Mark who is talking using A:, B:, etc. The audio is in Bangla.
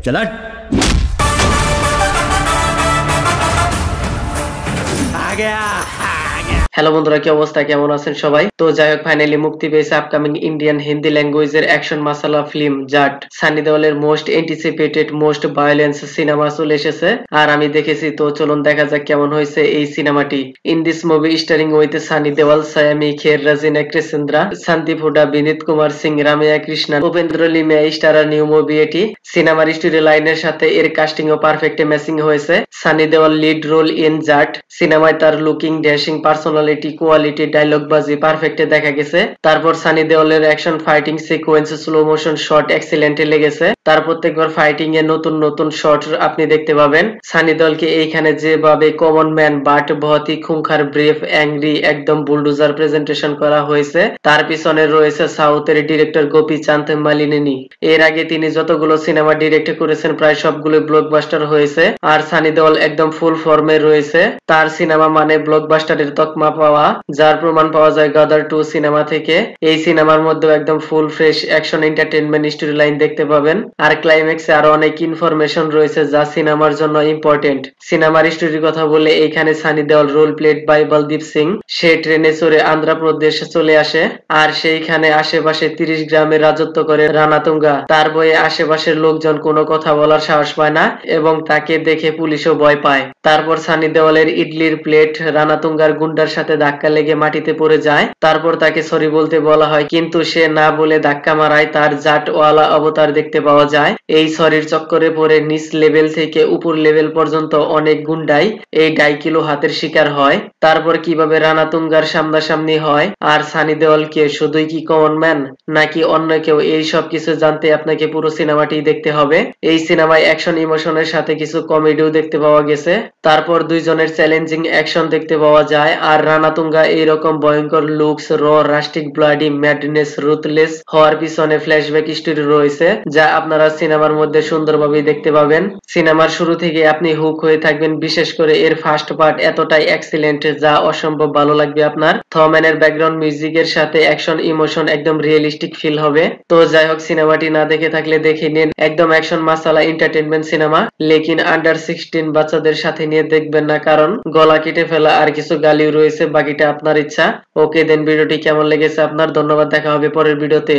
A: चला आ गया। হ্যালো বন্ধুরা, কি অবস্থা, কেমন আছেন সবাই? তো যাই হোক, ফাইনালি মুক্তি পেয়েছে আপকামিং ইন্ডিয়ান হিন্দি ল্যাঙ্গুয়েজের অ্যাকশন মাসালা ফিল্ম জাট। সানি দেওয়ালের মোস্ট এন্টিসিপেটেড মোস্ট ভায়োলেন্স সিনেমা চলে এসেছে আর আমি দেখেছি। তো চলুন দেখা যাক কেমন হয়েছে এই সিনেমাটি। In this movie starring with Sunny Deol, Saiyami Kher, Regina Cassandra, Shanti Hooda, Vineet Kumar Singh, Ramya Krishnan, Upendra Limaye star new movie এটি। সিনেমার স্টোরি লাইনের সাথে এর কাস্টিং ও পারফেক্ট ম্যাচিং হয়েছে। সানি দেওয়াল লিড রোল ইন জাট। সিনেমায় তার looking, dashing, personality, quality, dialogue বাজি পারফেক্টে দেখা গেছে। তারপর সানি দেওয়ালের action fighting sequence, slow motion shot এক্সিলেন্টে লেগেছে। তার প্রত্যেকবার ফাইটিং এ নতুন নতুন শট আপনি দেখতে পাবেন। সানি দেওয়ালকে এইখানে যেভাবে কমন ম্যান বাট বহুত হি খুঙ্খার, ব্রেভ, অ্যাংরি, একদম বুলডোজার প্রেজেন্টেশন করা হয়েছে। তার পিছনে রয়েছে সাউথের ডিরেক্টর গোপীচাঁদ মালিনী। এর আগে তিনি যতগুলো সিনেমা ডিরেক্ট করেছেন প্রায় সবগুলো ব্লকবাস্টার হয়েছে আর সানি দেওয়াল একদম ফুল ফর্মে রয়েছে। তার সিনেমা মানে ব্লকবাস্টারের তকমা পাওয়া, যার প্রমাণ পাওয়া যায় গাদার 2 সিনেমা থেকে। এই সিনেমার মধ্যে একদম full fresh action entertainment story line দেখতে পাবেন আর ক্লাইম্যাক্সে আরো অনেক ইনফরমেশন রয়েছে যা সিনেমার জন্য ইম্পর্টেন্ট। সিনেমার স্টোরির কথা বলে এইখানে সানি দেওয়াল রোল প্লেড বাই বলদীপ সিং। সে ট্রেনে চড়ে আন্ধ্রপ্রদেশে চলে আসে আর সেইখানে আশেপাশে 30 গ্রামে রাজত্ব করে রানাতুঙ্গা। তার বয়ে আশেপাশের লোকজন কোনো কথা বলার সাহস পায় না এবং তাকে দেখে পুলিশও ভয় পায়। তারপর সানি দেওয়ালের ইডলির প্লেট রানাতুঙ্গার গুন্ডার সাথে ধাক্কা লেগে মাটিতে পড়ে যায়। তারপর তাকে সরি বলতে বলা হয় কিন্তু সে না বলে ধাক্কা মারায় তার জাটওয়ালা অবতার দেখতে পাওয়া যায়। এই সরির চক্করে পড়ে নিচ লেভেল থেকে উপর লেভেল পর্যন্ত অনেক গুন্ডাই এই ডাইকিলো হাতের শিকার হয়। তারপর কিভাবে রানাতুঙ্গার সামনাসামনি হয় আর সানি দেওয়ালকে শুধুই কি কমন ম্যান নাকি অন্য কেউ, এই সব কিছু জানতে আপনাকে পুরো সিনেমাটি দেখতে হবে। এই সিনেমায় অ্যাকশন ইমোশনের সাথে কিছু কমেডিও দেখতে পাওয়া গেছে। তারপর দুইজনের চ্যালেঞ্জিং অ্যাকশন দেখতে পাওয়া যায় আর রানাতুঙ্গা এইরকম ভয়ঙ্কর লুকস, র, রাস্টিক, ব্লাডি, ম্যাডনেস, রুথলেস হওয়ার পিছনে ফ্ল্যাশব্যাক স্টোরি রয়েছে যা আপনারা সিনেমার মধ্যে সুন্দরভাবে দেখতে পাবেন। সিনেমার শুরু থেকে আপনি হুক হয়ে থাকবেন, বিশেষ করে এর ফার্স্ট পার্ট এতটাই এক্সিলেন্ট যা অসম্ভব ভালো লাগবে আপনার। থম্যানের ব্যাকগ্রাউন্ড মিউজিকের সাথে অ্যাকশন ইমোশন একদম রিয়েলিস্টিক ফিল হবে। তো যাই হোক, সিনেমাটি না দেখে থাকলে দেখে নিন। একদম অ্যাকশন মাসালা এন্টারটেইনমেন্ট সিনেমা, লেকিন আন্ডার 16 বাচ্চাদের সাথে নিয়ে দেখবেন না, কারণ গলা কেটে ফেলা আর কিছু গালিও রয়েছে। বাকিটা আপনার ইচ্ছা। ওকে দেন, ভিডিওটি কেমন লেগেছে আপনার? ধন্যবাদ, দেখা হবে পরের ভিডিওতে।